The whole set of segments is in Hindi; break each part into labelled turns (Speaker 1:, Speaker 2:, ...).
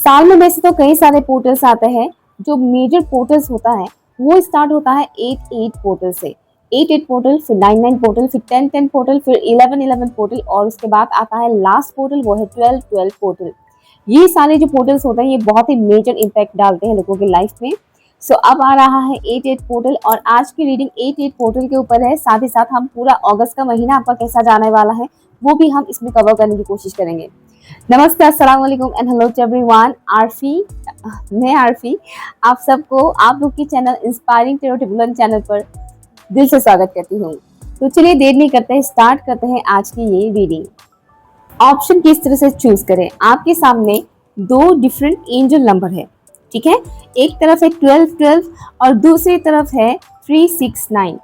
Speaker 1: साल में वैसे तो कई सारे पोर्टल्स आते हैं। जो मेजर पोर्टल्स होता है वो स्टार्ट होता है 8 पोर्टल से। 8 पोर्टल, फिर 9 पोर्टल, फिर 10 पोर्टल, फिर 11 पोर्टल, और उसके बाद आता है लास्ट पोर्टल, वो है 12 पोर्टल। ये सारे जो पोर्टल्स होते हैं ये बहुत ही मेजर इम्पैक्ट डालते हैं लोगों की लाइफ में। सो अब आ रहा है 8 पोर्टल, और आज की रीडिंग 8 पोर्टल के ऊपर है। साथ ही साथ हम पूरा अगस्त का महीना आपका कैसा जाने वाला है वो भी हम इसमें कवर करने की कोशिश करेंगे। नमस्ते, अस्सलाम वालेकुम एंड हेलो टू एवरीवन। मैं आरफी आप सबको आप लोग की चैनल इंस्पायरिंग टेरो टिबुलन चैनल पर दिल से स्वागत करती हूँ। तो चलिए देर नहीं करते हैं, स्टार्ट करते हैं आज की ये रीडिंग। ऑप्शन किस तरह से चूज करें। आपके सामने दो डिफरेंट एंजल नंबर है, ठीक है। एक तरफ है 12 और दूसरी तरफ है 369।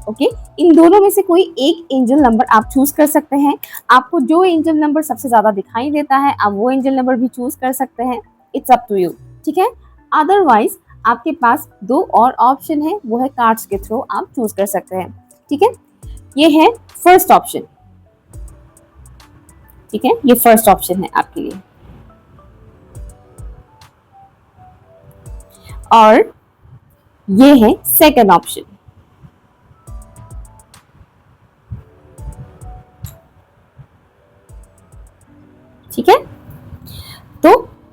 Speaker 1: ओके, इन दोनों में से कोई एक एंजल नंबर आप चूज कर सकते हैं। आपको जो एंजल नंबर सबसे ज्यादा दिखाई देता है आप वो एंजल नंबर भी चूज कर सकते हैं। इट्स अप टू यू, ठीक है। अदरवाइज आपके पास दो और ऑप्शन है, वो है कार्ड्स के थ्रू आप चूज कर सकते हैं, ठीक है। ये है फर्स्ट ऑप्शन, ठीक है। ये फर्स्ट ऑप्शन है आपके लिए, और ये है सेकंड ऑप्शन, ठीक है। तो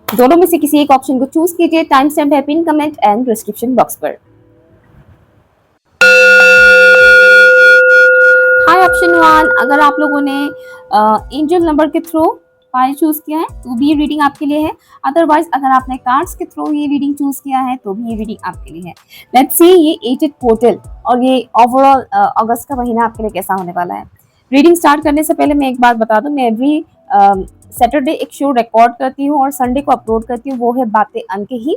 Speaker 1: दोनों में से किसी एक ऑप्शन को चूज कीजिए। टाइम स्टैम्प है pin comment and description box पर। हाय ऑप्शन 1, अगर आप लोगों ने एंजल नंबर के थ्रू फाइल चूज किया है तो भी ये रीडिंग आपके लिए है। अदरवाइज अगर आपने कार्ड्स के थ्रू ये रीडिंग चूज किया है तो भी ये रीडिंग आपके लिए है। लेट्स सी ये 8 पोर्टल और ये ओवरऑल अगस्त का महीना आपके लिए कैसा होने वाला है। रीडिंग स्टार्ट करने से पहले मैं एक बात बता दूं, मैं एवरी सैटरडे एक शो रिकॉर्ड करती हूँ और संडे को अपलोड करती हूँ, वो है बातें अन के ही।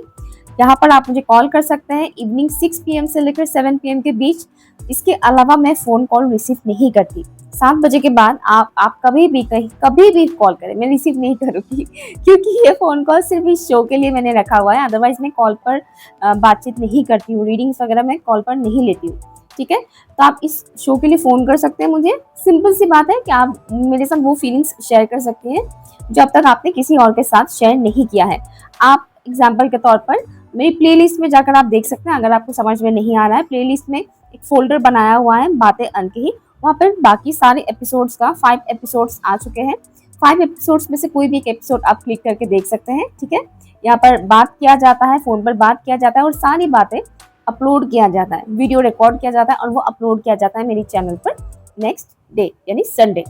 Speaker 1: यहाँ पर आप मुझे कॉल कर सकते हैं इवनिंग 6 PM से लेकर 7 PM के बीच। इसके अलावा मैं फोन कॉल रिसीव नहीं करती। 7 बजे के बाद आप कभी भी कभी भी कॉल करें, मैं रिसीव नहीं करूँगी क्योंकि ये फोन कॉल सिर्फ इस शो के लिए मैंने रखा हुआ है। अदरवाइज मैं कॉल पर बातचीत नहीं करती हूँ, रीडिंग्स वगैरह मैं कॉल पर नहीं लेती हूँ, ठीक है। तो आप इस शो के लिए फ़ोन कर सकते हैं मुझे। सिंपल सी बात है कि आप मेरे साथ वो फीलिंग्स शेयर कर सकते हैं जो अब तक आपने किसी और के साथ शेयर नहीं किया है। आप एग्जाम्पल के तौर पर मेरी प्लेलिस्ट में जाकर आप देख सकते हैं। अगर आपको समझ में नहीं आ रहा है, प्लेलिस्ट में एक फोल्डर बनाया हुआ है बातें अन के ही, वहाँ पर बाकी सारे एपिसोड्स का 5 एपिसोड्स आ चुके हैं। 5 एपिसोड्स में से कोई भी एक एपिसोड आप क्लिक करके देख सकते हैं, ठीक है। यहाँ पर बात किया जाता है, फ़ोन पर बात किया जाता है और सारी बातें अपलोड किया जाता है, वीडियो रिकॉर्ड किया जाता है और वो अपलोड किया जाता है मेरी चैनल पर नेक्स्ट डे यानी संडे,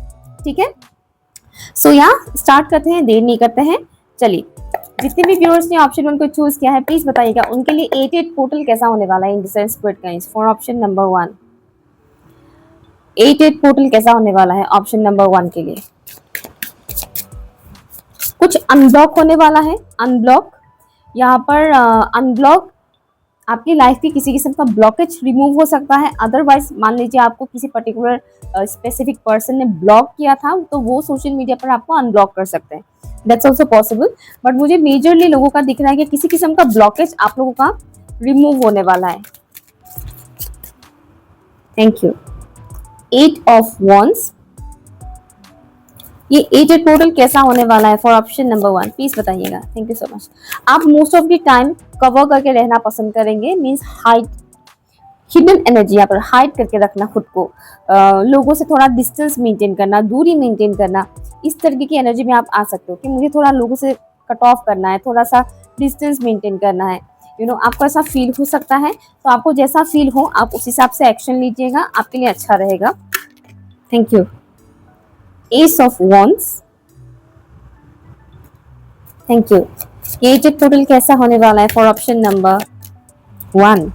Speaker 1: ठीक है। सो यहाँ स्टार्ट करते हैं, देर नहीं करते हैं। चलिए, जितने भी व्यूअर्स ने ऑप्शन 1 को चूज किया है प्लीज बताइएगा उनके लिए 8 पोर्टल कैसा होने वाला है in this squid guys for option number 1। 8 portal कैसा होने वाला है ऑप्शन नंबर 1 के लिए। कुछ अनब्लॉक होने वाला है, अनब्लॉक। यहाँ पर अनब्लॉक आपकी लाइफ की किसी किस्म का ब्लॉकेज रिमूव हो सकता है। अदरवाइज मान लीजिए आपको किसी पर्टिकुलर स्पेसिफिक पर्सन ने ब्लॉक किया था तो वो सोशल मीडिया पर आपको अनब्लॉक कर सकते हैं, दैट्स ऑल्सो पॉसिबल। बट मुझे मेजरली लोगों का दिख रहा है कि किसी किस्म का ब्लॉकेज आप लोगों का रिमूव होने वाला है। Thank you. 8 ऑफ वॉन्ड्स, ये 8 पोर्टल कैसा होने वाला है फॉर ऑप्शन नंबर 1 प्लीज बताइएगा। Thank you so much. आप most of the time cover करके रहना पसंद करेंगे, मीन्स हाइड हिडन एनर्जी, यहाँ पर हाइड करके रखना खुद को, लोगों से थोड़ा डिस्टेंस मेंटेन करना, दूरी मेंटेन करना, इस तरीके की एनर्जी में आप आ सकते हो कि मुझे थोड़ा लोगों से कट ऑफ करना है, थोड़ा सा डिस्टेंस मेंटेन करना है। आपको ऐसा फील हो सकता है, तो आपको जैसा फील हो आप उस हिसाब से एक्शन लीजिएगा, आपके लिए अच्छा रहेगा। Thank you. Ace of wands, thank you. ये टोटल कैसा होने वाला है for option number 1।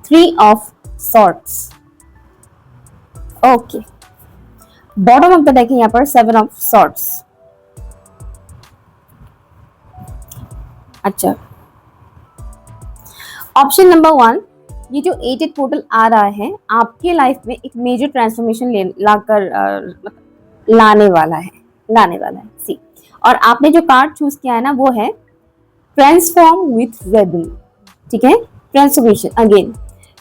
Speaker 1: 3 of swords, okay. Bottom of the deck यहाँ पर 7 ऑफ सॉर्ट्स। अच्छा, ऑप्शन नंबर 1, ये जो 8 पोर्टल आ रहा है आपके लाइफ में एक मेजर ट्रांसफॉर्मेशन लाने वाला है सी। और आपने जो कार्ड चूज किया है ना वो है ट्रांसफॉर्म विथ वेदम, ठीक है, ट्रांसफॉर्मेशन अगेन।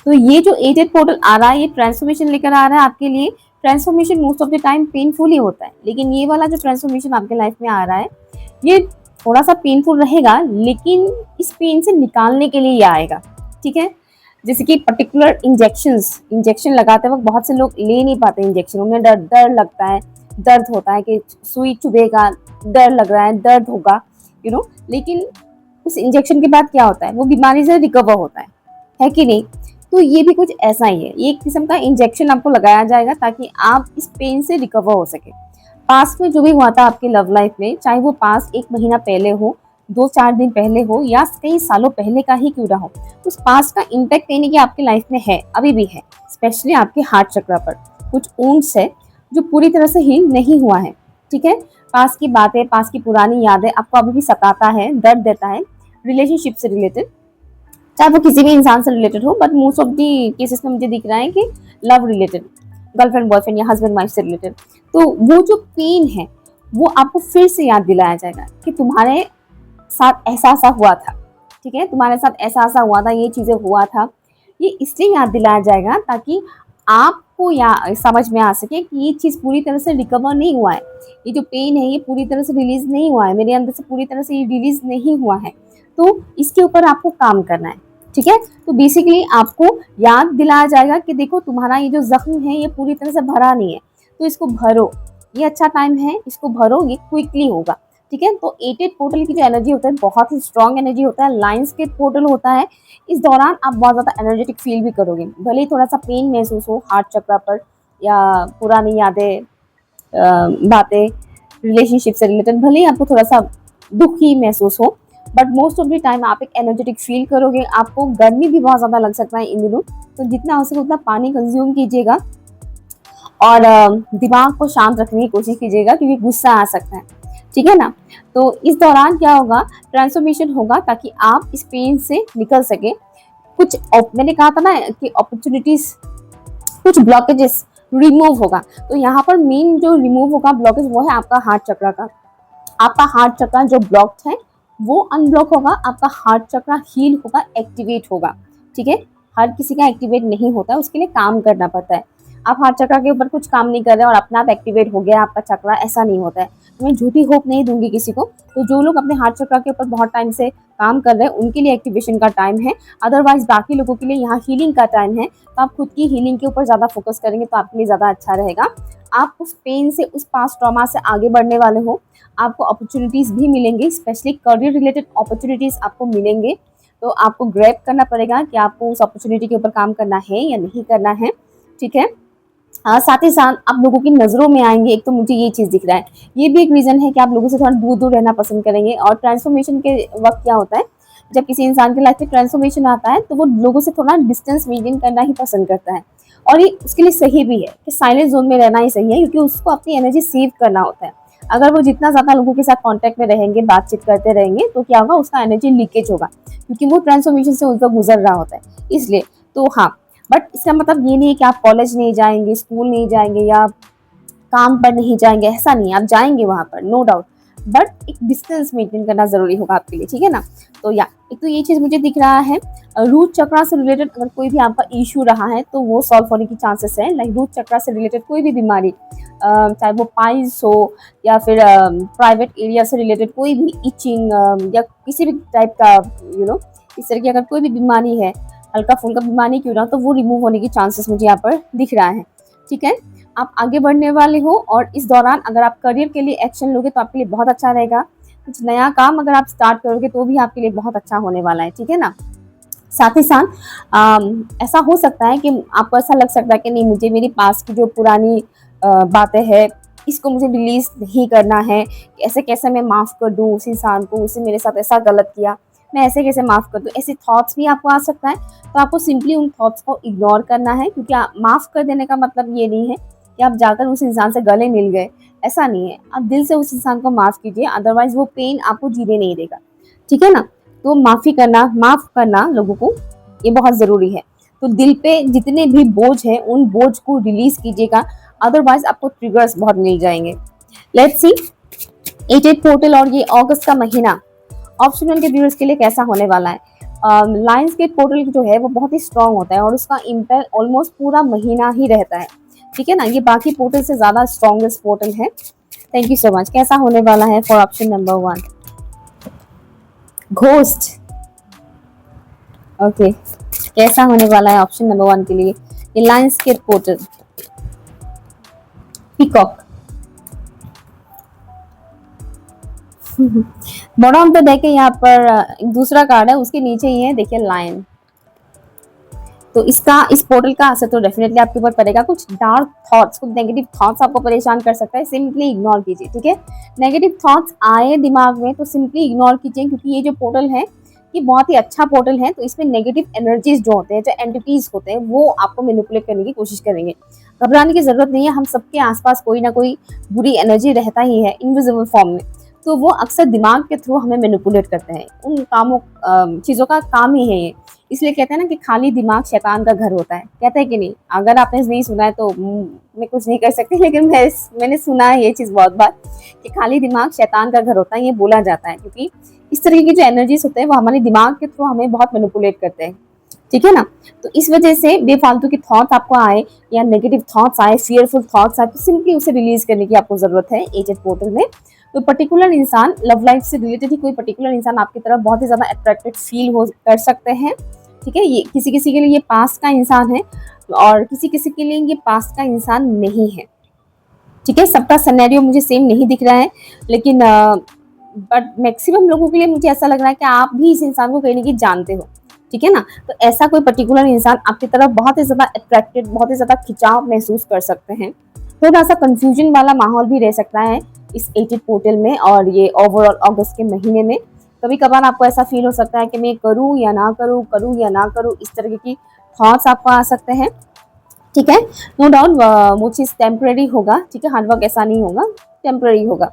Speaker 1: तो ये जो 8 पोर्टल आ रहा है ये ट्रांसफॉर्मेशन लेकर आ रहा है आपके लिए। Transformation most of the time painful ही होता है, लेकिन ये वाला जो ट्रांसफॉर्मेशन आपके लाइफ में आ रहा है ये थोड़ा सा पेनफुल रहेगा, लेकिन इस पेन से निकालने के लिए ये आएगा, ठीक है। जैसे कि पर्टिकुलर इंजेक्शन लगाते वक्त बहुत से लोग ले नहीं पाते इंजेक्शन, उन्हें डर डर लगता है, दर्द होता है कि सुई चुभेगा, डर लग रहा है, दर्द होगा, लेकिन उस इंजेक्शन के बाद क्या होता है, वो बीमारी से रिकवर होता है कि नहीं। तो ये भी कुछ ऐसा ही है, ये एक किस्म का इंजेक्शन आपको लगाया जाएगा ताकि आप इस पेन से रिकवर हो सके। पास्ट में जो भी हुआ था आपकी लव लाइफ में, चाहे वो पास्ट 1 महीना पहले हो, 2-4 दिन पहले हो, या कई सालों पहले का ही क्यों ना हो, उस पास्ट का इम्पैक्ट कहीं ना कहीं आपकी लाइफ में है, अभी भी है। स्पेशली आपके हार्ट चक्र पर कुछ वुंड्स है जो पूरी तरह से हील नहीं हुआ है, ठीक है। पास्ट की बातें, पास्ट की पुरानी यादें आपको अभी भी सताता है, दर्द देता है, रिलेशनशिप से रिलेटेड, चाहे वो किसी भी इंसान से रिलेटेड हो, but most of the cases में मुझे दिख रहा है कि लव रिलेटेड, गर्लफ्रेंड बॉयफ्रेंड या हस्बैंड वाइफ से रिलेटेड। तो वो जो पेन है वो आपको फिर से याद दिलाया जाएगा कि तुम्हारे साथ ऐसा ऐसा हुआ था, ठीक है, तुम्हारे साथ ऐसा ऐसा हुआ था, ये चीजें हुआ था। ये इसलिए याद दिलाया जाएगा ताकि आपको या समझ में आ सके कि ये चीज पूरी तरह से रिकवर नहीं हुआ है, ये जो पेन है ये पूरी तरह से रिलीज नहीं हुआ है, मेरे अंदर से पूरी तरह से ये रिलीज नहीं हुआ है। तो इसके ऊपर आपको काम करना है, ठीक है। तो बेसिकली आपको याद दिलाया जाएगा कि देखो तुम्हारा ये जो जख्म है ये पूरी तरह से भरा नहीं है, तो इसको भरो, ये अच्छा टाइम है, इसको भरो, ये क्विकली होगा, ठीक है। तो 8 पोर्टल की जो एनर्जी होता है बहुत ही स्ट्रॉन्ग एनर्जी होता है, लाइन्स के पोर्टल होता है। इस दौरान आप बहुत ज़्यादा एनर्जेटिक फील भी करोगे, भले ही थोड़ा सा पेन महसूस हो हार्ट चक्र पर, या पुरानी यादें, बातें, रिलेशनशिप से रिलेटेड भले ही आपको थोड़ा सा दुख ही महसूस हो, but most of the time आप एक एनर्जेटिक फील करोगे। आपको गर्मी भी बहुत ज़्यादा लग सकता है इन दिनों, तो जितना हो सके उतना पानी कंज्यूम कीजिएगा और दिमाग को शांत रखने की कोशिश कीजिएगा, क्योंकि गुस्सा आ सकता है, ठीक है ना। तो इस दौरान क्या होगा, ट्रांसफॉर्मेशन होगा ताकि आप इस पेन से निकल सके। कुछ मैंने कहा था ना कि अपॉर्चुनिटीज, कुछ ब्लॉकेजेस रिमूव होगा। तो यहाँ पर मेन जो रिमूव होगा ब्लॉकेज वो है आपका हार्ट चक्र का। आपका हार्ट चक्र जो ब्लॉक्ड है वो अनब्लॉक होगा, आपका हार्ट चक्र हील होगा, एक्टिवेट होगा, ठीक है। हर किसी का एक्टिवेट नहीं होता है, उसके लिए काम करना पड़ता है। आप हार्ट चक्र के ऊपर कुछ काम नहीं कर रहे और अपना आप एक्टिवेट हो गया आपका चक्र, ऐसा नहीं होता है। मैं झूठी होप नहीं दूंगी किसी को। तो जो लोग अपने हार्ट चक्र के ऊपर बहुत टाइम से काम कर रहे हैं उनके लिए एक्टिवेशन का टाइम है, अदरवाइज बाकी लोगों के लिए यहाँ हीलिंग का टाइम है। तो आप खुद की हीलिंग के ऊपर ज़्यादा फोकस करेंगे तो आपके लिए ज़्यादा अच्छा रहेगा। आप उस पेन से, उस पास्ट ट्रॉमा से आगे बढ़ने वाले हो, आपको अपॉर्चुनिटीज़ भी मिलेंगी, स्पेशली करियर रिलेटेड अपॉर्चुनिटीज़ आपको मिलेंगे। तो आपको ग्रैब करना पड़ेगा कि आपको उस अपॉर्चुनिटी के ऊपर काम करना है या नहीं करना है, ठीक है। साथ ही साथ आप लोगों की नज़रों में आएंगे, एक तो मुझे ये चीज़ दिख रहा है, ये भी एक रीज़न है कि आप लोगों से थोड़ा दूर दूर रहना पसंद करेंगे। और ट्रांसफॉर्मेशन के वक्त क्या होता है, जब किसी इंसान की लाइफ में ट्रांसफॉर्मेशन आता है तो वो लोगों से थोड़ा डिस्टेंस मेंटेन करना ही पसंद करता है। और ये उसके लिए सही भी है कि साइलेंट जोन में रहना ही सही है, क्योंकि उसको अपनी एनर्जी सेव करना होता है। अगर वो जितना ज़्यादा लोगों के साथ कॉन्टैक्ट में रहेंगे, बातचीत करते रहेंगे, तो क्या होगा, उसका एनर्जी लीकेज होगा, क्योंकि वो ट्रांसफॉर्मेशन से उनका गुजर रहा होता है, इसलिए। तो हाँ, बट इसका मतलब ये नहीं है कि आप कॉलेज नहीं जाएंगे, स्कूल नहीं जाएंगे, या काम पर नहीं जाएंगे, ऐसा नहीं है। आप जाएंगे वहां पर, नो डाउट, बट एक डिस्टेंस मेंटेन करना जरूरी होगा आपके लिए, ठीक है ना। तो या एक तो ये चीज मुझे दिख रहा है। रूट चक्र से रिलेटेड अगर कोई भी आपका इशू रहा है तो वो सॉल्व होने की चांसेस है। लाइक रूट चक्र से रिलेटेड कोई भी बीमारी, चाहे वो पाइल्स हो या फिर प्राइवेट एरिया से रिलेटेड कोई भी इचिंग, या किसी भी टाइप का इस तरह की अगर कोई भी बीमारी है, हल्का फुल्का बीमारी क्यों ना, तो वो रिमूव होने की चांसेस मुझे यहाँ पर दिख रहा है, ठीक है। आप आगे बढ़ने वाले हो, और इस दौरान अगर आप करियर के लिए एक्शन लोगे तो आपके लिए बहुत अच्छा रहेगा। कुछ नया काम अगर आप स्टार्ट करोगे तो भी आपके लिए बहुत अच्छा होने वाला है, ठीक है ना। साथ ही साथ ऐसा हो सकता है कि आपको ऐसा लग सकता है कि नहीं, मुझे मेरी पास्ट की जो पुरानी बातें हैं इसको मुझे रिलीज नहीं करना है, ऐसे कैसे मैं माफ़ कर दूँ उस इंसान को, उसने मेरे साथ ऐसा गलत किया, मैं ऐसे कैसे माफ़ कर दूँ, ऐसे थॉट्स भी आपको आ सकता है। तो आपको सिंपली उन थॉट्स को इग्नोर करना है, क्योंकि माफ़ कर देने का मतलब ये नहीं है कि आप जाकर उस इंसान से गले मिल गए, ऐसा नहीं है। आप दिल से उस इंसान को माफ़ कीजिए, अदरवाइज वो पेन आपको जीने नहीं देगा, ठीक है ना। तो माफ़ करना लोगों को, ये बहुत ज़रूरी है। तो दिल पे जितने भी बोझ है उन बोझ को रिलीज कीजिएगा, अदरवाइज आपको ट्रिगर्स बहुत मिल जाएंगे। लेट्स सी 8 पोर्टल और ये अगस्त का महीना ऑप्शन 1 के व्यूअर्स के लिए कैसा होने वाला है। लायंस गेट पोर्टल जो है वो बहुत ही स्ट्रांग होता है और उसका इम्पैक्ट ऑलमोस्ट पूरा महीना ही रहता है, ठीक है ना। ये बाकी पोर्टल से ज़्यादा स्ट्रॉन्गेस्ट पोर्टल है। Thank you so much. कैसा होने वाला है for option number 1? Ghost. Okay, कैसा होने वाला है ऑप्शन नंबर 1 के लिए? ये lions gate portal, peacock. Bottom पे देखे यहाँ पर एक दूसरा कार्ड है, उसके नीचे ही है देखिए लायन। तो इसका, इस पोर्टल का असर तो डेफिनेटली आपके ऊपर पड़ेगा। कुछ डार्क थॉट्स, कुछ नेगेटिव थॉट्स आपको परेशान कर सकता है, सिंपली इग्नोर कीजिए, ठीक है। नेगेटिव थॉट्स आए दिमाग में तो सिंपली इग्नोर कीजिए, क्योंकि ये जो पोर्टल है ये बहुत ही अच्छा पोर्टल है। तो इसमें नेगेटिव एनर्जीज जो होते हैं, जो एंटिटीज होते हैं, वो आपको मैनिपुलेट करने की कोशिश करेंगे। घबराने की जरूरत नहीं है, हम सबके आसपास कोई ना कोई बुरी एनर्जी रहता ही है इनविजिबल फॉर्म में। तो वो अक्सर दिमाग के थ्रू हमें मैनिपुलेट करते हैं, उन कामों चीज़ों का काम ही है ये। इसलिए कहते हैं ना कि खाली दिमाग शैतान का घर होता है, कहते हैं कि नहीं? अगर आपने नहीं सुना है तो मैं कुछ नहीं कर सकती, लेकिन मैंने सुना है ये चीज़ बहुत बार कि खाली दिमाग शैतान का घर होता है, ये बोला जाता है। क्योंकि इस तरह की जो एनर्जीज होते हैं वो हमारे दिमाग के थ्रू हमें बहुत मैनिपुलेट करते हैं, ठीक है ना। तो इस वजह से बेफालतू की थॉट्स आपको आए या नेगेटिव थॉट्स आए, फियरफुल थॉट्स आए, तो सिंपली उसे रिलीज करने की आपको जरूरत है एजेड पोर्टल में। तो पर्टिकुलर इंसान, लव लाइफ से रिलेटेड ही कोई पर्टिकुलर इंसान आपकी तरफ बहुत ही ज्यादा अट्रैक्टेड फील हो कर सकते हैं, ठीक है। ये किसी किसी के लिए ये पास्ट का इंसान है और किसी किसी के लिए ये पास्ट का इंसान नहीं है, ठीक है। सबका सिनेरियो मुझे सेम नहीं दिख रहा है, लेकिन बट मैक्सिमम लोगों के लिए मुझे ऐसा लग रहा है कि आप भी इस इंसान को कहीं ना कहीं जानते हो, ठीक है ना। तो ऐसा कोई पर्टिकुलर इंसान आपकी तरफ बहुत ही ज्यादा अट्रैक्टेड, बहुत ही ज्यादा खिंचाव महसूस कर सकते हैं। थोड़ा सा कंफ्यूजन वाला माहौल भी रह सकता है इस एजेड पोर्टल में और ये ओवरऑल अगस्त के महीने में। कभी कभार आपको ऐसा फील हो सकता है कि मैं करूं या ना करूं, करूं या ना करूं, इस तरह की थॉट्स आपको आ सकते हैं, ठीक है। नो डाउट वो चीज़ टेम्परेरी होगा, ठीक है। हार्डवर्क ऐसा नहीं होगा, टेम्परेरी होगा,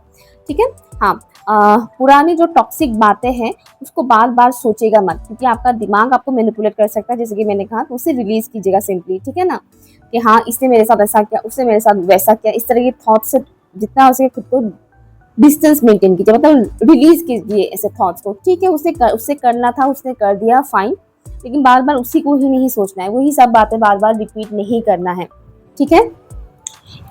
Speaker 1: ठीक है। हाँ, पुरानी जो टॉक्सिक बातें हैं उसको बार बार सोचेगा मत, क्योंकि आपका दिमाग आपको मैनिपुलेट कर सकता है, जैसे कि मैंने कहा। तो उसे रिलीज कीजिएगा सिंपली, ठीक है ना। कि हाँ, इसने मेरे साथ ऐसा किया, उसने मेरे साथ वैसा किया, इस तरह के थॉट से जितना हो सके खुद को डिस्टेंस मेंटेन कीजिए, मतलब रिलीज कीजिए ऐसे थॉट्स को, ठीक है। उससे करना था, उसने कर दिया, फाइन। लेकिन बार बार उसी को ही नहीं सोचना है, वही सब बातें बार बार रिपीट नहीं करना है, ठीक है।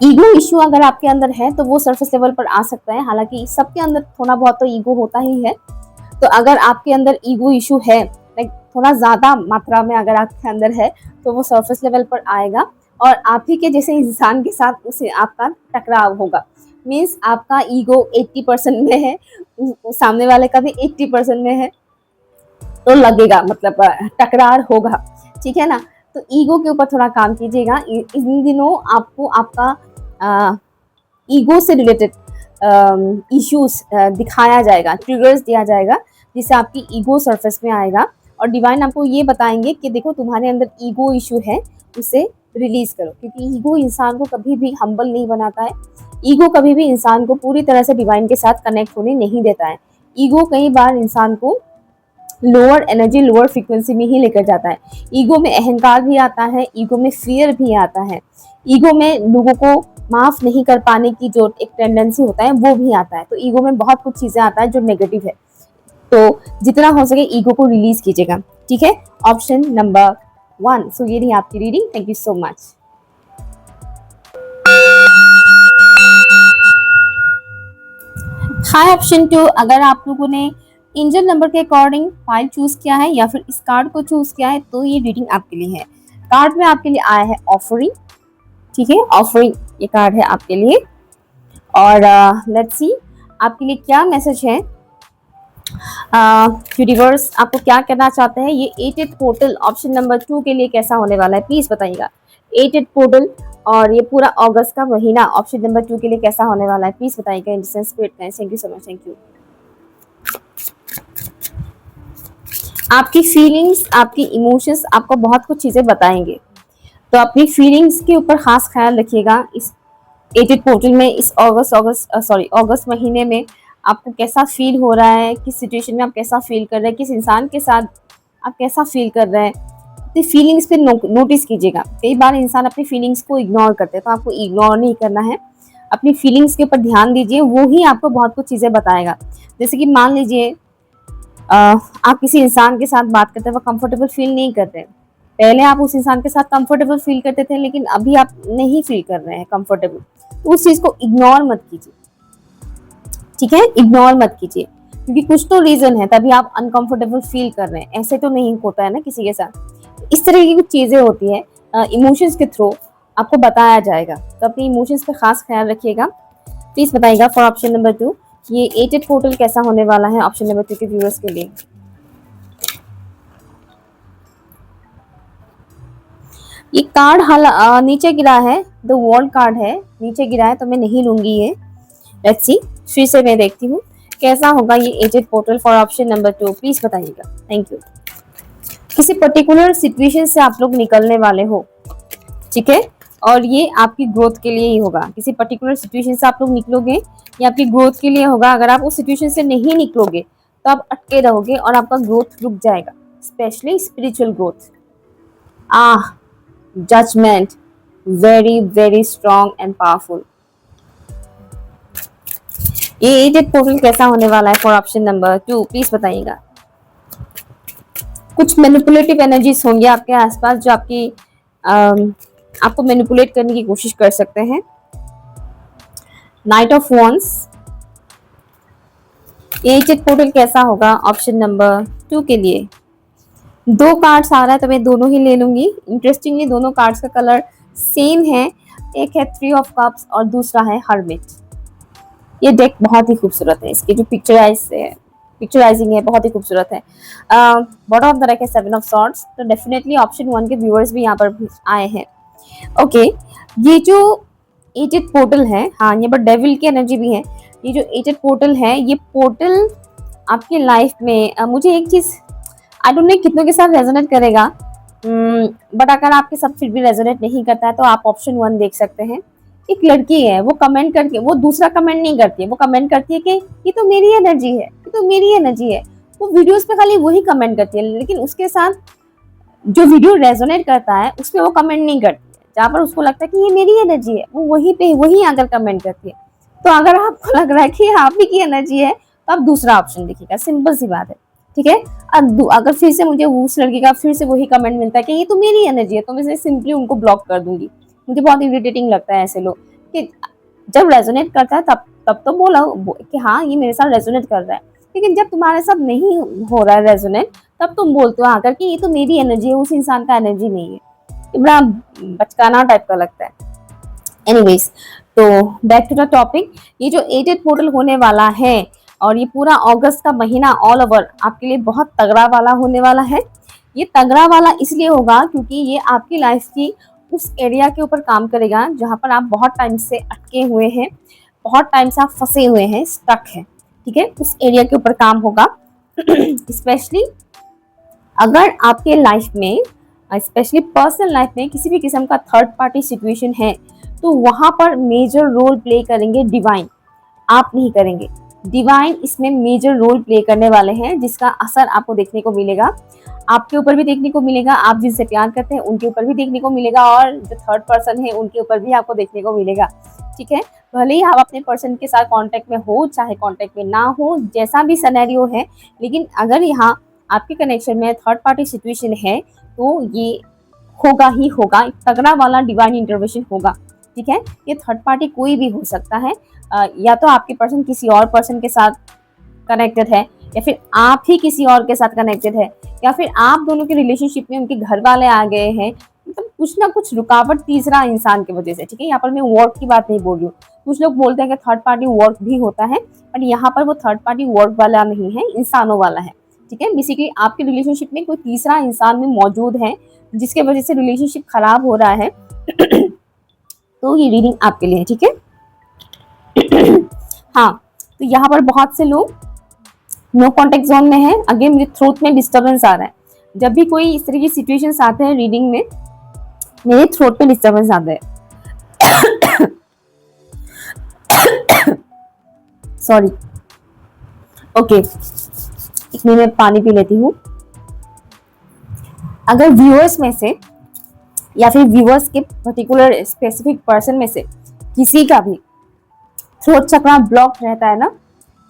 Speaker 1: ईगो इश्यू अगर आपके अंदर है तो वो सरफेस लेवल पर आ सकता है, हालांकि सबके अंदर थोड़ा बहुत तो ईगो होता ही है। तो अगर आपके अंदर ईगो इशू है, लाइक थोड़ा ज्यादा मात्रा में अगर आपके अंदर है, तो वो सरफेस लेवल पर आएगा और आप ही के जैसे इंसान के साथ उसे आपका टकराव होगा। मीन्स आपका ईगो 80% में है, सामने वाले का भी 80% में है, तो लगेगा, मतलब टकरार होगा, ठीक है ना। तो ईगो के ऊपर थोड़ा काम कीजिएगा। इन दिनों आपको आपका ईगो से रिलेटेड इश्यूज दिखाया जाएगा, ट्रिगर्स दिया जाएगा, जिससे आपकी ईगो सरफेस में आएगा और डिवाइन आपको ये बताएंगे कि देखो तुम्हारे अंदर ईगो इशू है, उसे रिलीज करो। क्योंकि ईगो इंसान को कभी भी हम्बल नहीं बनाता है, ईगो कभी भी इंसान को पूरी तरह से डिवाइन के साथ कनेक्ट होने नहीं देता है। ईगो कई बार इंसान को लोअर एनर्जी, लोअर फ्रीक्वेंसी में ही लेकर जाता है। ईगो में अहंकार भी आता है, ईगो में फियर भी आता है, ईगो में लोगों को माफ नहीं कर पाने की जो एक टेंडेंसी होता है वो भी आता है। तो ईगो में बहुत कुछ चीजें आता है जो नेगेटिव है। तो जितना हो सके ईगो को रिलीज कीजिएगा, ठीक है। Option number 1। सो ये रही आपकी reading. Thank you so much. Hi option 2, अगर आप लोगों ने एंजल नंबर के अकॉर्डिंग 5 चूज किया है या फिर इस कार्ड को चूज किया है, तो ये रीडिंग आपके लिए है। कार्ड में आपके लिए आया है ऑफरिंग, ठीक है। ऑफरिंग ये कार्ड है आपके लिए और लेट्स सी आपके लिए क्या मैसेज है। यूनिवर्स आपको क्या कहना चाहते हैं, ये 8th पोर्टल ऑप्शन नंबर 2 के लिए कैसा होने वाला है, प्लीज बताइएगा। 8th पोर्टल और ये पूरा अगस्त का महीना ऑप्शन नंबर 2 के लिए कैसा होने वाला है, प्लीज बताइएगा। इंडियन स्पिरिट में thank you so much, thank you. आपकी फीलिंग्स, आपकी इमोशंस आपको बहुत कुछ चीजें बताएंगे, तो अपनी फीलिंग्स के ऊपर खास ख्याल रखिएगा। इस 8th पोर्टल में इस अगस्त महीने में आपको कैसा फील हो रहा है, किस सिचुएशन में आप कैसा फील कर रहे हैं, किस इंसान के साथ आप कैसा फील कर रहे हैं, अपनी फीलिंग्स पे नोटिस कीजिएगा। कई बार इंसान अपनी फीलिंग्स को इग्नोर करते हैं, तो आपको इग्नोर नहीं करना है, अपनी फीलिंग्स के ऊपर ध्यान दीजिए, वो ही आपको बहुत कुछ चीजें बताएगा। जैसे कि मान लीजिए आप किसी इंसान के साथ बात करते वक्त कंफर्टेबल फील नहीं करते, पहले आप उस इंसान के साथ कंफर्टेबल फील करते थे, लेकिन अभी आप नहीं फील कर रहे हैं कंफर्टेबल, तो उस चीज को इग्नोर मत कीजिए, ठीक है। इग्नोर मत कीजिए, क्योंकि कुछ तो रीजन है तभी आप अनकंफर्टेबल फील कर रहे हैं। ऐसे तो नहीं होता है ना किसी के साथ। इस तरह की कुछ चीजें होती है, इमोशंस के थ्रू आपको बताया जाएगा, तो अपने इमोशंस पे खास ख्याल रखिएगा। प्लीज बताइएगा फॉर ऑप्शन नंबर 2 ये एटेड पोर्टल कैसा होने वाला है ऑप्शन नंबर 2 के व्यूअर्स के लिए। ये कार्ड नीचे गिरा है, द वर्ल्ड कार्ड है, नीचे गिरा है तो मैं नहीं लूंगी ये। लेट्स सी, फिर से मैं देखती हूँ कैसा होगा ये एजेड portal for option number 2, please बताइएगा। Thank you. किसी पर्टिकुलर सिचुएशन से आप लोग निकलने वाले हो, ठीक है, और ये आपकी ग्रोथ के लिए ही होगा। किसी पर्टिकुलर सिचुएशन से आप लोग निकलोगे, ये आपकी ग्रोथ के लिए होगा। अगर आप उस सिचुएशन से नहीं निकलोगे तो आप अटके रहोगे और आपका ग्रोथ रुक जाएगा, specially spiritual growth. Judgement, very very strong and powerful. ये एजेड पोर्टल कैसा होने वाला है फॉर ऑप्शन नंबर 2, प्लीज बताइएगा। कुछ मैनिपुलेटिव एनर्जीज होंगे आपके आसपास जो आपको मैनिपुलेट करने की कोशिश कर सकते हैं। नाइट ऑफ वॉन्ड्स, एजेड पोर्टल कैसा होगा ऑप्शन नंबर 2 के लिए। 2 कार्ड्स आ रहा है तो मैं दोनों ही ले लूंगी। इंटरेस्टिंगली दोनों कार्ड्स का कलर सेम है, एक है 3 ऑफ कप्स और दूसरा है हर्मिट। ये डेक बहुत ही खूबसूरत है, इसकी जो पिक्चराइजिंग है बहुत ही खूबसूरत है। बॉटम ऑफ द डेक है 7 ऑफ सॉर्ड्स, तो डेफिनेटली ऑप्शन 1 के व्यूअर्स भी यहाँ पर आए हैं। ओके, ये जो एजेड पोर्टल है, हाँ यहाँ पर डेविल की एनर्जी भी है। ये जो एजेड पोर्टल है, ये पोर्टल आपकी लाइफ में मुझे एक चीज आई डोंट नो कितनों के साथ रेजोनेट करेगा, बट अगर आपके साथ फिर भी रेजोनेट नहीं करता है तो आप ऑप्शन 1 देख सकते हैं। एक लड़की है, वो कमेंट करके, वो दूसरा कमेंट नहीं करती है, वो कमेंट करती है कि ये तो मेरी एनर्जी है, ये तो मेरी एनर्जी है। वो वीडियोस पे खाली वही कमेंट करती है, लेकिन उसके साथ जो वीडियो रेजोनेट करता है उस पर वो कमेंट नहीं करती है। जहाँ पर उसको लगता है कि ये मेरी एनर्जी है, वो वही आकर कमेंट करती है। तो अगर आपको लग रहा है कि आप ही की एनर्जी है तो आप दूसरा ऑप्शन देखिएगा, सिंपल सी बात है, ठीक है। अगर फिर से मुझे उस लड़की का फिर से वही कमेंट मिलता है कि ये तो मेरी एनर्जी है, तो मैं सिंपली उनको ब्लॉक कर दूंगी। मुझे बहुत इरिटेटिंग लगता है ऐसे लोग कि जब रेजोनेट करता है तब तो बोला कि हाँ ये मेरे साथ रेजोनेट कर रहा है, लेकिन जब तुम्हारे साथ नहीं हो रहा है रेजोनेट तब तुम बोलते हो आकर कि ये तो मेरी एनर्जी है, उस इंसान का एनर्जी नहीं है। ये बड़ा बचकाना टाइप का लगता है। एनीवेज, तो बैक टू द टॉपिक। ये जो एजेड पोर्टल होने वाला है और ये पूरा अगस्त का महीना ऑल ओवर आपके लिए बहुत तगड़ा वाला होने वाला है। ये तगड़ा वाला इसलिए होगा क्योंकि ये आपकी लाइफ की उस एरिया के ऊपर काम करेगा जहाँ पर आप बहुत टाइम से अटके हुए हैं, बहुत टाइम से आप फंसे हुए हैं, स्टक है, ठीक है। उस एरिया के ऊपर काम होगा। स्पेशली अगर आपके लाइफ में, स्पेशली पर्सनल लाइफ में किसी भी किस्म का थर्ड पार्टी सिचुएशन है तो वहां पर मेजर रोल प्ले करेंगे डिवाइन, आप नहीं करेंगे। डिवाइन इसमें मेजर रोल प्ले करने वाले हैं, जिसका असर आपको देखने को मिलेगा, आपके ऊपर भी देखने को मिलेगा, आप जिनसे प्यार करते हैं उनके ऊपर भी देखने को मिलेगा, और जो थर्ड पर्सन है उनके ऊपर भी आपको देखने को मिलेगा, ठीक है। भले ही आप अपने पर्सन के साथ कांटेक्ट में हो चाहे कांटेक्ट में ना हो, जैसा भी सिनेरियो है, लेकिन अगर यहाँ आपके कनेक्शन में थर्ड पार्टी सिचुएशन है तो ये होगा ही होगा, तगड़ा वाला डिवाइन इंटरवेंशन होगा, ठीक है। ये थर्ड पार्टी कोई भी हो सकता है, या तो आपके पर्सन किसी और पर्सन के साथ कनेक्टेड है, या फिर आप ही किसी और के साथ कनेक्टेड है, या फिर आप दोनों के रिलेशनशिप में उनके घर वाले आ गए हैं, मतलब कुछ ना कुछ रुकावट तीसरा इंसान की वजह से, ठीक है। यहाँ पर मैं वर्क की बात नहीं बोल रही हूँ। कुछ लोग बोलते हैं कि थर्ड पार्टी वर्क भी होता है, बट यहाँ पर वो थर्ड पार्टी वर्क वाला नहीं है, इंसानों वाला है, ठीक है। बेसिकली आपके रिलेशनशिप में कोई तीसरा इंसान में मौजूद है जिसके वजह से रिलेशनशिप खराब हो रहा है। तो ये रीडिंग आपके लिए है, ठीक है। हाँ, तो यहाँ पर बहुत से लोग नो कॉन्टेक्ट जोन में है। अगेन मुझे थ्रोट में डिस्टर्बेंस आ रहा है। जब भी कोई इस तरह की सिचुएशंस आते हैं रीडिंग में, मेरे थ्रोट में डिस्टर्बेंस आता है। सॉरी, ओके, एक मिनट में पानी पी लेती हूँ। अगर व्यूअर्स में से या फिर व्यूअर्स के पर्टिकुलर स्पेसिफिक पर्सन में से किसी का भी थ्रोट चक्रा ब्लॉक रहता है ना,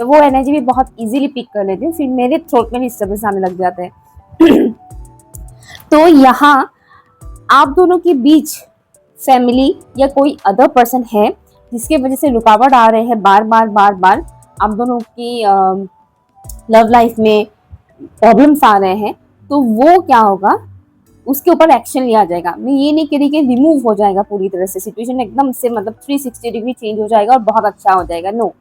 Speaker 1: तो वो एनर्जी भी बहुत इजीली पिक कर लेती हूँ, फिर मेरे थ्रोट में डिस्टर्बेंस आने लग जाते हैं। तो यहाँ आप दोनों के बीच फैमिली या कोई अदर पर्सन है जिसके वजह से रुकावट आ रहे हैं बार बार आप दोनों की लव लाइफ में प्रॉब्लम्स आ रहे हैं, तो वो क्या होगा, उसके ऊपर एक्शन लिया जाएगा। मैं ये नहीं कह रही कि रिमूव हो जाएगा पूरी तरह से, सिचुएशन एकदम से मतलब 360 डिग्री चेंज हो जाएगा और बहुत अच्छा हो जाएगा, नो,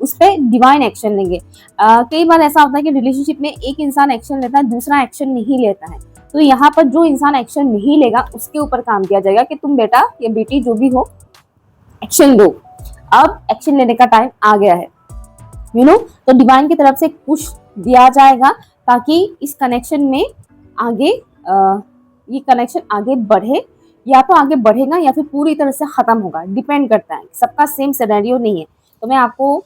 Speaker 1: उस पर डिवाइन एक्शन लेंगे। कई बार ऐसा होता है कि रिलेशनशिप में एक इंसान एक्शन लेता है, दूसरा एक्शन नहीं लेता है, तो यहाँ पर जो इंसान एक्शन नहीं लेगा उसके ऊपर काम किया जाएगा कि तुम बेटा या बेटी जो भी हो, एक्शन लो, अब एक्शन लेने का टाइम आ गया है, तो डिवाइन की तरफ से पुश दिया जाएगा ताकि इस कनेक्शन में आगे ये कनेक्शन आगे बढ़े, या तो आगे बढ़ेगा या फिर पूरी तरह से खत्म होगा, डिपेंड करता है, सबका सेम सिनेरियो नहीं है, तो मैं आपको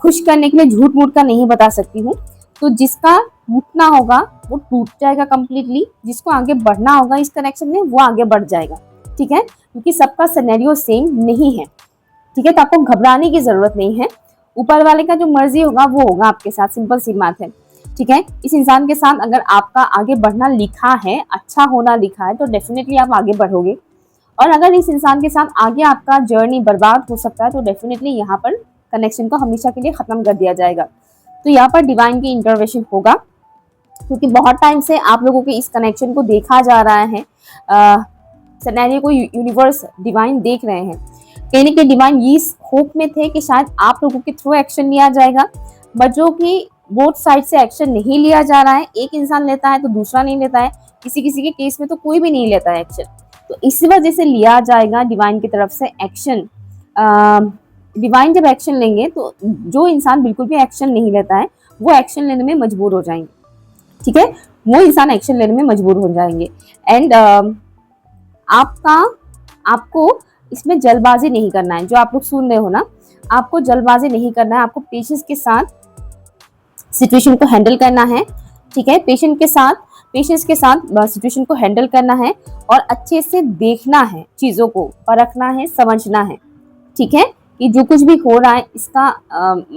Speaker 1: खुश करने के लिए झूठ मूठ का नहीं बता सकती हूँ। तो जिसका टूटना होगा वो टूट जाएगा कंप्लीटली, जिसको आगे बढ़ना होगा इस कनेक्शन में वो आगे बढ़ जाएगा, ठीक है, क्योंकि सबका सिनेरियो सेम नहीं है, ठीक है, तो आपको घबराने की जरूरत नहीं है, ऊपर वाले का जो मर्जी होगा वो होगा आपके साथ, सिंपल सी बात है, ठीक है। इस इंसान के साथ अगर आपका आगे बढ़ना लिखा है, अच्छा होना लिखा है, तो डेफिनेटली आप आगे बढ़ोगे, और अगर इस इंसान के साथ आगे आपका जर्नी बर्बाद हो सकता है तो डेफिनेटली यहाँ पर कनेक्शन को हमेशा के लिए खत्म कर दिया जाएगा। तो यहाँ पर डिवाइन की इंटरवेंशन होगा, क्योंकि बहुत टाइम से आप लोगों के इस कनेक्शन को देखा जा रहा है, सिनेरियो को यूनिवर्स डिवाइन देख रहे हैं, कहीं ना कहीं डिवाइन इस होप में थे कि शायद आप लोगों के थ्रू एक्शन लिया जाएगा, बट जो कि बोथ साइड से एक्शन नहीं लिया जा रहा है, एक इंसान लेता है तो दूसरा नहीं लेता है, किसी किसी के केस में तो कोई भी नहीं लेता है एक्शन, तो इसी वजह से लिया जाएगा डिवाइन की तरफ से एक्शन। डिवाइन जब एक्शन लेंगे तो जो इंसान बिल्कुल भी एक्शन नहीं लेता है वो एक्शन लेने में मजबूर हो जाएंगे, ठीक है, वो इंसान एक्शन लेने में मजबूर हो जाएंगे। एंड आपको इसमें जल्दबाजी नहीं करना है, जो आप लोग सुन रहे हो ना, आपको जल्दबाजी नहीं करना है, आपको पेशेंस के साथ सिचुएशन को हैंडल करना है, ठीक है, पेशेंस के साथ सिचुएशन को हैंडल करना है, और अच्छे से देखना है, चीज़ों को परखना है, समझना है, ठीक है, कि जो कुछ भी हो रहा है इसका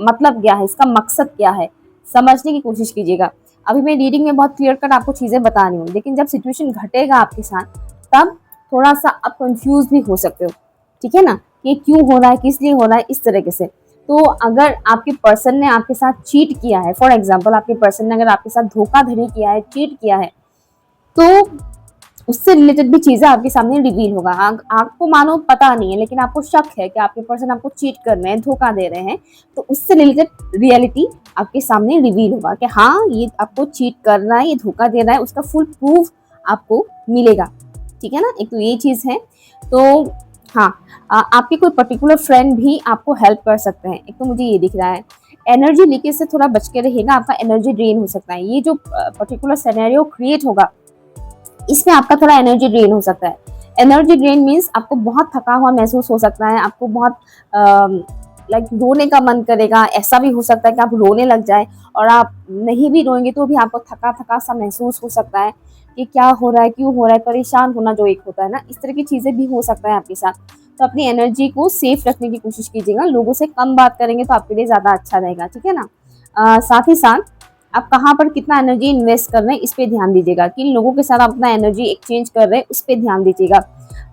Speaker 1: मतलब क्या है, इसका मकसद क्या है, समझने की कोशिश कीजिएगा। अभी मैं रीडिंग में बहुत क्लियर कट आपको चीज़ें बता रही हूँ, लेकिन जब सिचुएशन घटेगा आपके साथ तब थोड़ा सा आप कंफ्यूज भी हो सकते हो, ठीक है ना, ये क्यों हो रहा है, किस लिए हो रहा है, इस तरीके से। तो अगर आपके पर्सन ने आपके साथ चीट किया है, फॉर एग्जांपल आपके पर्सन ने अगर आपके साथ धोखाधड़ी किया है, चीट किया है, तो उससे रिलेटेड भी चीजें आपके सामने रिवील होगा। आपको मानो पता नहीं है, लेकिन आपको शक है कि आपके पर्सन आपको चीट कर रहे हैं, धोखा दे रहे हैं, तो उससे रिलेटेड रियलिटी आपके सामने रिवील होगा कि हाँ ये आपको चीट कर रहा है, ये धोखा दे रहा है, उसका फुल प्रूफ आपको मिलेगा, ठीक है ना, एक तो ये चीज है। तो हाँ, आपके कोई पर्टिकुलर फ्रेंड भी आपको हेल्प कर सकते हैं, एक तो मुझे ये दिख रहा है। एनर्जी लीकेज से थोड़ा बच के रहिएगा, आपका एनर्जी ड्रेन हो सकता है, ये जो पर्टिकुलर सिनेरियो क्रिएट होगा इसमें आपका थोड़ा एनर्जी ड्रेन हो सकता है। एनर्जी ड्रेन मीन्स आपको बहुत थका हुआ महसूस हो सकता है, आपको बहुत लाइक रोने का मन करेगा, ऐसा भी हो सकता है कि आप रोने लग जाए, और आप नहीं भी रोएंगे तो भी आपको थका थका सा महसूस हो सकता है कि क्या हो रहा है, क्यों हो रहा है, परेशान होना जो एक होता है ना, इस तरह की चीज़ें भी हो सकता है आपके साथ। तो अपनी एनर्जी को सेफ रखने की कोशिश कीजिएगा, लोगों से कम बात करेंगे तो आपके लिए ज़्यादा अच्छा रहेगा, ठीक है ना। साथ ही साथ आप कहाँ पर कितना एनर्जी इन्वेस्ट कर रहे हैं इस पे ध्यान दीजिएगा, किन लोगों के साथ आप अपना एनर्जी एक्सचेंज कर रहे हैं उस पर ध्यान दीजिएगा।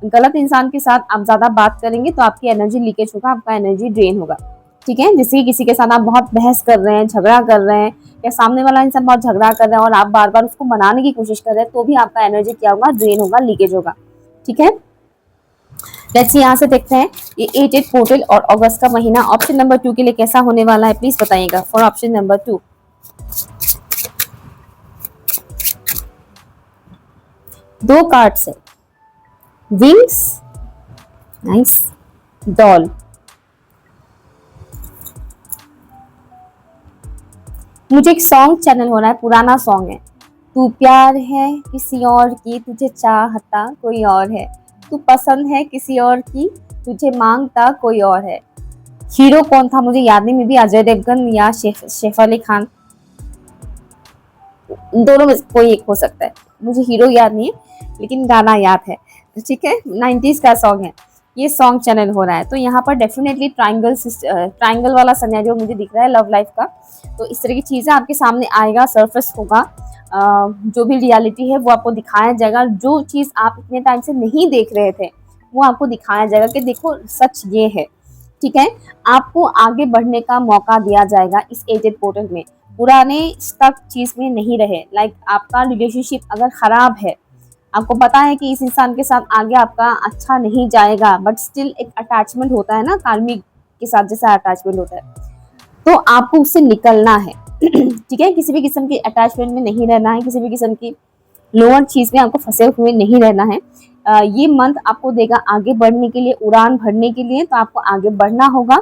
Speaker 1: गलत इंसान के साथ आप ज़्यादा बात करेंगे तो आपकी एनर्जी लीकेज होगा, आपका एनर्जी ड्रेन होगा, ठीक है। जैसे किसी के साथ आप बहुत बहस कर रहे हैं, झगड़ा कर रहे हैं, या सामने वाला इंसान बहुत झगड़ा कर रहा है और आप बार बार उसको मनाने की कोशिश कर रहे हैं, तो भी आपका एनर्जी क्या होगा, ड्रेन होगा, लीकेज होगा, ठीक है। लेट्स यहाँ से देखते हैं ये 8 पोर्टल और अगस्त का महीना ऑप्शन नंबर 2 के लिए कैसा होने वाला है, प्लीज बताइएगा फॉर ऑप्शन नंबर 2। दो कार्ड्स है, विंग्स, नाइस, डॉल। मुझे एक सॉन्ग चैनल हो रहा है, पुराना सॉन्ग है, तू प्यार है किसी और की, तुझे चाहता कोई और है, तू पसंद है किसी और की, तुझे मांगता कोई और है। हीरो कौन था मुझे याद नहीं, मे बी अजय देवगन या सैफ अली खान, दोनों में कोई एक हो सकता है, मुझे हीरो याद नहीं है लेकिन गाना याद है, ठीक है, 90s का सॉन्ग है, ये सॉन्ग चैनल हो रहा है। तो यहाँ पर डेफिनेटली ट्राइंगल वाला सिनेरियो मुझे दिख रहा है लव लाइफ का, तो इस तरह की चीज़ें आपके सामने आएगा, सरफेस होगा, जो भी रियलिटी है वो आपको दिखाया जाएगा, जो चीज़ आप इतने टाइम से नहीं देख रहे थे वो आपको दिखाया जाएगा कि देखो सच ये है, ठीक है। आपको आगे बढ़ने का मौका दिया जाएगा इस एजेड पोर्टल में, पुराने स्टक चीज में नहीं रहे। लाइक आपका रिलेशनशिप अगर खराब है, आपको पता है कि इस इंसान के साथ आगे आपका अच्छा नहीं जाएगा, बट स्टिल एक अटैचमेंट होता है ना, कार्मिक के साथ जैसा अटैचमेंट होता है, तो आपको उससे निकलना है। ठीक है, किसी भी किस्म की अटैचमेंट में नहीं रहना है, किसी भी किस्म की लोअर चीज में आपको फंसे हुए नहीं रहना है। ये मंथ आपको देगा आगे बढ़ने के लिए, उड़ान भरने के लिए। तो आपको आगे बढ़ना होगा,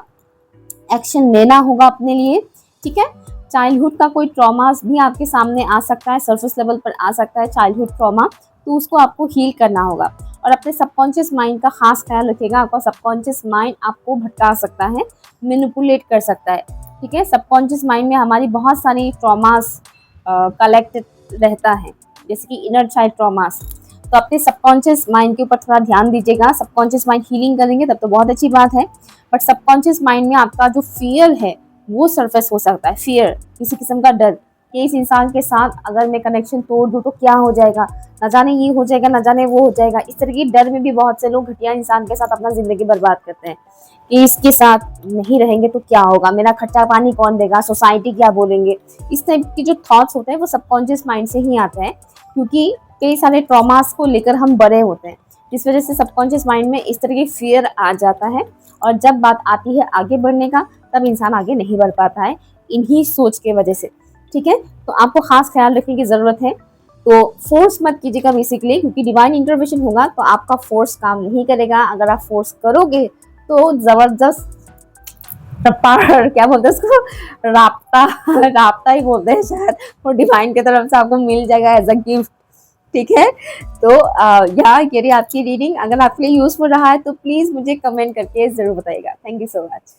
Speaker 1: एक्शन लेना होगा अपने लिए। ठीक है, चाइल्डहुड का कोई ट्रॉमास भी आपके सामने आ सकता है, सरफेस लेवल पर आ सकता है चाइल्डहुड ट्रॉमा, तो उसको आपको हील करना होगा। और अपने सबकॉन्शियस माइंड का खास ख्याल रखिएगा, आपका सबकॉन्शियस माइंड आपको भटका सकता है, मैनिपुलेट कर सकता है। ठीक है, सबकॉन्शियस माइंड में हमारी बहुत सारी ट्रॉमास कलेक्टेड रहता है, जैसे कि इनर चाइल्ड ट्रॉमास। तो अपने सबकॉन्शियस माइंड के ऊपर थोड़ा ध्यान दीजिएगा। सबकॉन्शियस माइंड हीलिंग करेंगे तब तो बहुत अच्छी बात है, बट सबकॉन्शियस माइंड में आपका जो फियर है वो सरफेस हो सकता है। फियर, किसी किस्म का डर कि इस इंसान के साथ अगर मैं कनेक्शन तोड़ दूं तो क्या हो जाएगा, न जाने ये हो जाएगा, न जाने वो हो जाएगा। इस तरह की डर में भी बहुत से लोग घटिया इंसान के साथ अपना जिंदगी बर्बाद करते हैं कि इसके साथ नहीं रहेंगे तो क्या होगा, मेरा खर्चा पानी कौन देगा, सोसाइटी क्या बोलेंगे। इस टाइप के जो थॉट्स होते हैं वो सबकॉन्शियस माइंड से ही आते हैं, क्योंकि कई सारे ट्रॉमास को लेकर हम बड़े होते हैं, जिस वजह से सबकॉन्शियस माइंड में इस तरह की फियर आ जाता है। और जब बात आती है आगे बढ़ने का, तब इंसान आगे नहीं बढ़ पाता है इन्हीं सोच के वजह से। ठीक है, तो आपको खास ख्याल रखने की जरूरत है। तो फोर्स मत कीजिएगा बेसिकली, क्योंकि डिवाइन इंटरवेंशन होगा तो आपका फोर्स काम नहीं करेगा। अगर आप फोर्स करोगे तो जबरदस्त क्या बोलते हैं उसको, राब्ता राब्ता ही बोलते हैं शायद, वो डिवाइन की तरफ से आपको मिल जाएगा एज अ गिफ्ट। ठीक है, तो यहाँ ये रही आपकी रीडिंग। अगर आपके लिए यूजफुल रहा है तो प्लीज मुझे कमेंट करके जरूर बताइएगा। Thank you so much.